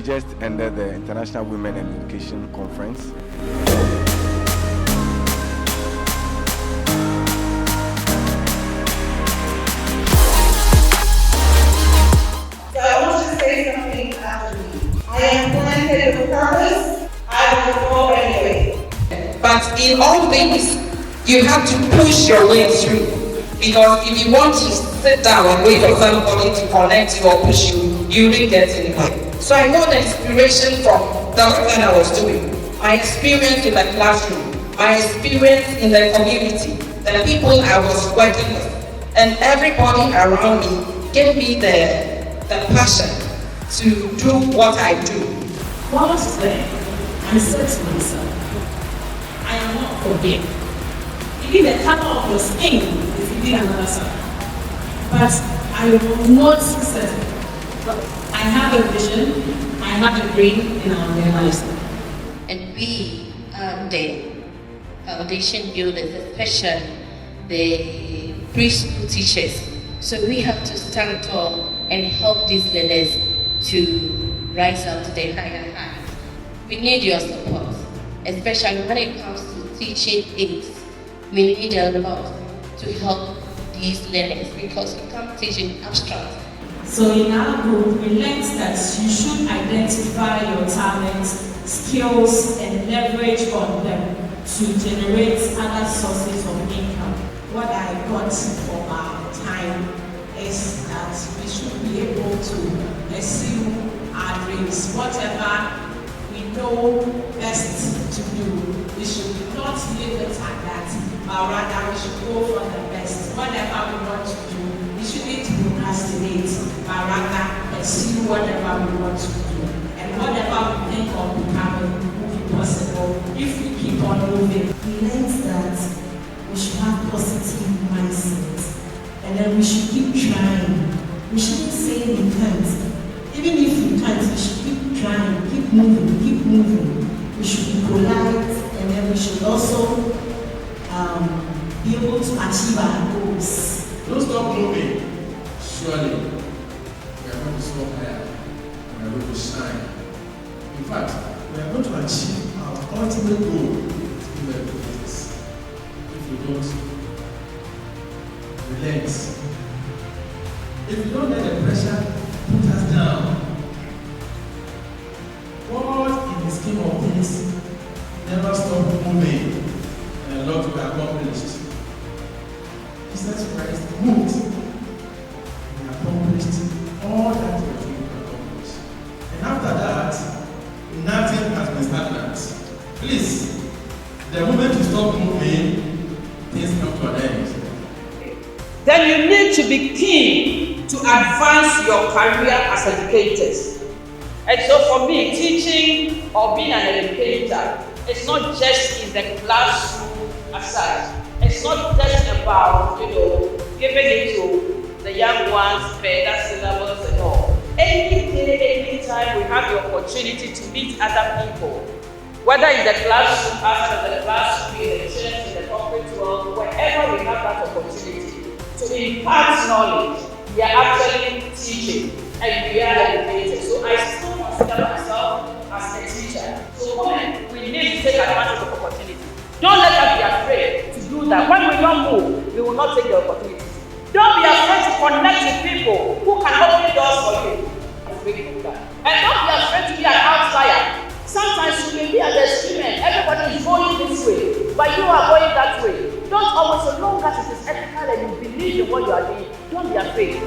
just ended the International Women and Education Conference. So I want to say something after me. I am planted with purpose. I will go anyway. But in all things, you have to push your way through. Because if you want to sit down and wait for somebody to connect you or push you, you will get anywhere. So I know the inspiration from the work that I was doing, my experience in the classroom, my experience in the community, the people I was working with, and everybody around me gave me the passion to do what I do. While I was there, I said to myself, I am not for game. Even the color of your skin is even another side. But I will not successful. But I have a vision, I have a dream, and I'll realize it. And we are the foundation builders, especially the preschool teachers. So we have to stand tall and help these learners to rise up to the higher heights. We need your support, especially when it comes to teaching aids. We need a lot to help these learners because we can't teach in abstract. So in our group, we learned that you should identify your talents, skills, and leverage on them to generate other sources of income. What I got from our time is that we should be able to pursue our dreams. Whatever we know best to do, we should not leave it at that, but rather we should go for the best. Whatever we want to do, we shouldn't procrastinate, but rather pursue whatever we want to do. And whatever we think of becoming will be possible if we keep on moving. We learned that we should have positive mindset, and then we should keep trying. We shouldn't say we can't. Even if we can't, we should keep trying, keep moving, keep moving. We should be polite, and then we should also be able to achieve our goals. Don't stop moving. Surely, we are going to soar higher and we are going to shine. In fact, we are going to achieve our ultimate goal to be very business. If we don't relent, if we don't let the pressure put us down, God in the scheme of things never stop moving, and a lot will be accomplished. Jesus Christ moved and accomplished all that he was going to accomplish. And after that, nothing has been stagnant. Please, the moment you stop moving, things come to an end. Then you need to be keen to advance your career as educators. And so for me, teaching or being an educator, it's not just in the classroom aside. It's not just about, giving it to the young ones, better syllabus and all. Any day, anytime we have the opportunity to meet other people, whether in the classroom, outside of the classroom, in the church, in the corporate world, wherever we have that opportunity to impart knowledge, we are actually teaching and we are educated. So I still consider myself as a teacher. So we need to take advantage of opportunity. Don't let us be afraid to do that. When we don't move, we will not take the opportunity. Don't be afraid to connect with people who can open doors for you. And don't be afraid to be an outsider. Sometimes you may be at the extreme end. Everybody is going this way, but you are going that way. Don't always, so long as it is ethical and you believe in what you are doing, don't be afraid.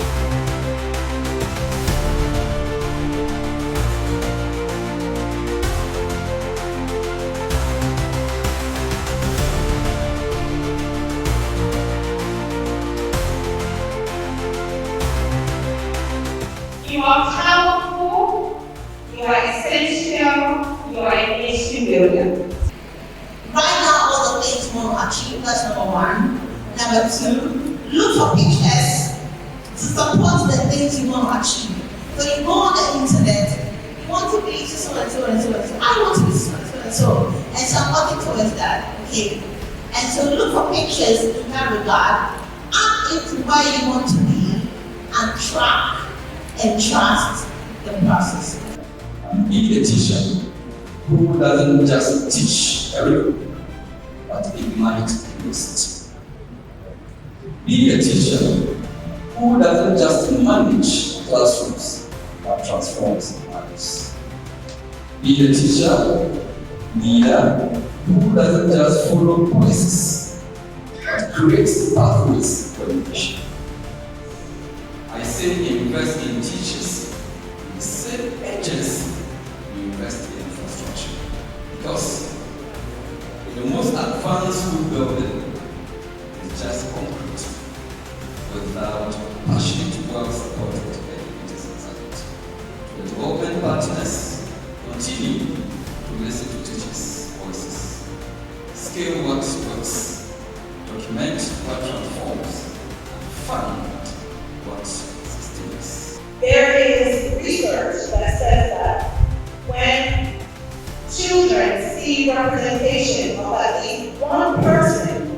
You are powerful, you are essential, you are a nation builder. Write down all the things you want to achieve, that's number one. Number two, look for pictures to support the things you want to achieve. So you go on the internet, you want to be so and so and so and so. I want to be so and so and so. And so I'm working towards that. Okay. And so look for pictures in that regard, add into where you want to be, and track and trust the process. Be a teacher who doesn't just teach everyone, but ignite the message. Be a teacher who doesn't just manage classrooms, but transforms lives. Be a teacher, leader, who doesn't just follow policies, but creates pathways for education. I say invest in teachers, in the same agency you invest in infrastructure. Because the most advanced school building is just concrete without passionate, well-supported educators inside. The development partners continue to listen to teachers' voices. Scale what works, document what transforms, fund what sustains. There is research that says that when children see representation of at least one person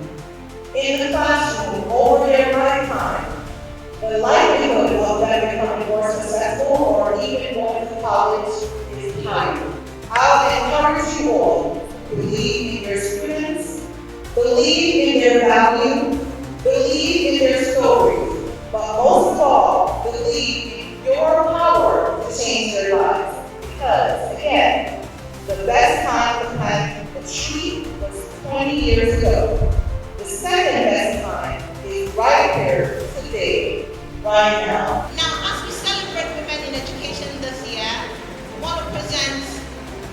in the classroom over their lifetime, the likelihood of them becoming more successful or even going to college is higher. I'll encourage you all to believe in your students, believe in their value, believe in their stories, but most of all, believe in your power to change their lives. Because, again, the best time to plant a tree was 20 years ago. The second best time is right here, today, right now. Now, as we celebrate women in education this year, I want to present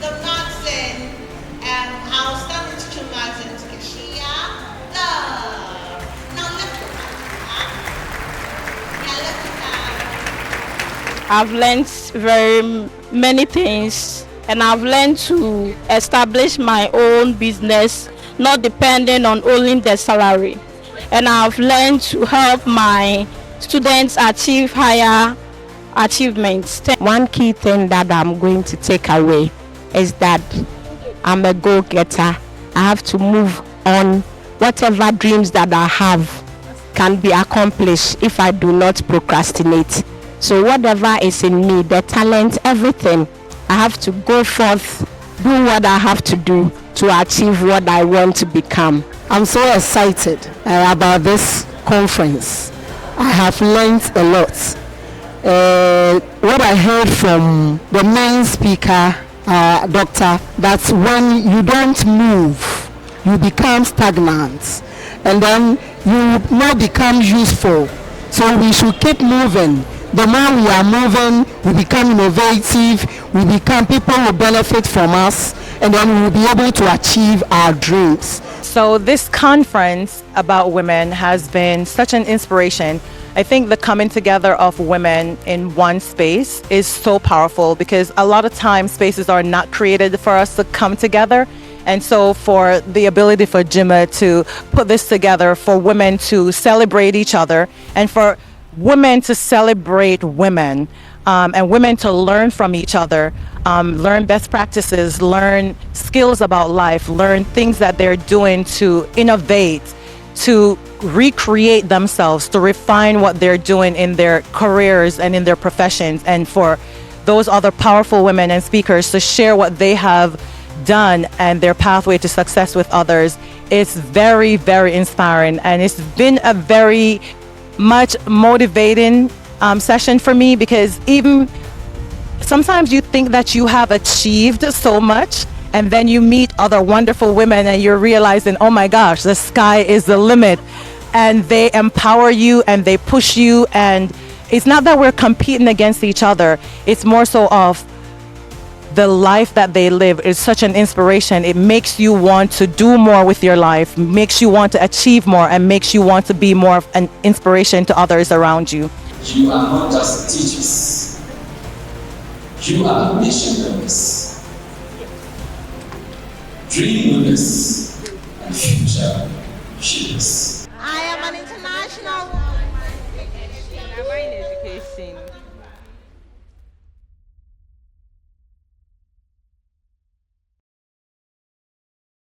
the Martin and outstanding teacher Martin Keshia. Now, let's look I've learned very many things, and I've learned to establish my own business, not depending on only the salary. And I've learned to help my students achieve higher achievements. One key thing that I'm going to take away is that I'm a go-getter. I have to move on. Whatever dreams that I have can be accomplished if I do not procrastinate. So whatever is in me, the talent, everything, I have to go forth, do what I have to do to achieve what I want to become. I'm so excited about this conference. I have learned a lot. What I heard from the main speaker, doctor, that when you don't move, you become stagnant, and then you not become useful. So we should keep moving. The more we are moving, we become innovative, we become people who benefit from us, and then we will be able to achieve our dreams. So this conference about women has been such an inspiration. I think the coming together of women in one space is so powerful, because a lot of times spaces are not created for us to come together. And so for the ability for Jima to put this together, for women to celebrate each other, and for women to celebrate women, and women to learn from each other, learn best practices, learn skills about life, learn things that they're doing to innovate, to recreate themselves, to refine what they're doing in their careers and in their professions, and for those other powerful women and speakers to share what they have done and their pathway to success with others. It's very, very inspiring, and it's been a very much motivating session for me, because even sometimes you think that you have achieved so much, and then you meet other wonderful women and you're realizing, oh my gosh, the sky is the limit, and they empower you and they push you. And it's not that we're competing against each other, it's more so of the life that they live is such an inspiration. It makes you want to do more with your life, makes you want to achieve more, and makes you want to be more of an inspiration to others around you. You are not just teachers, you are nation builders, dream winners, and future shapers. I am an international education.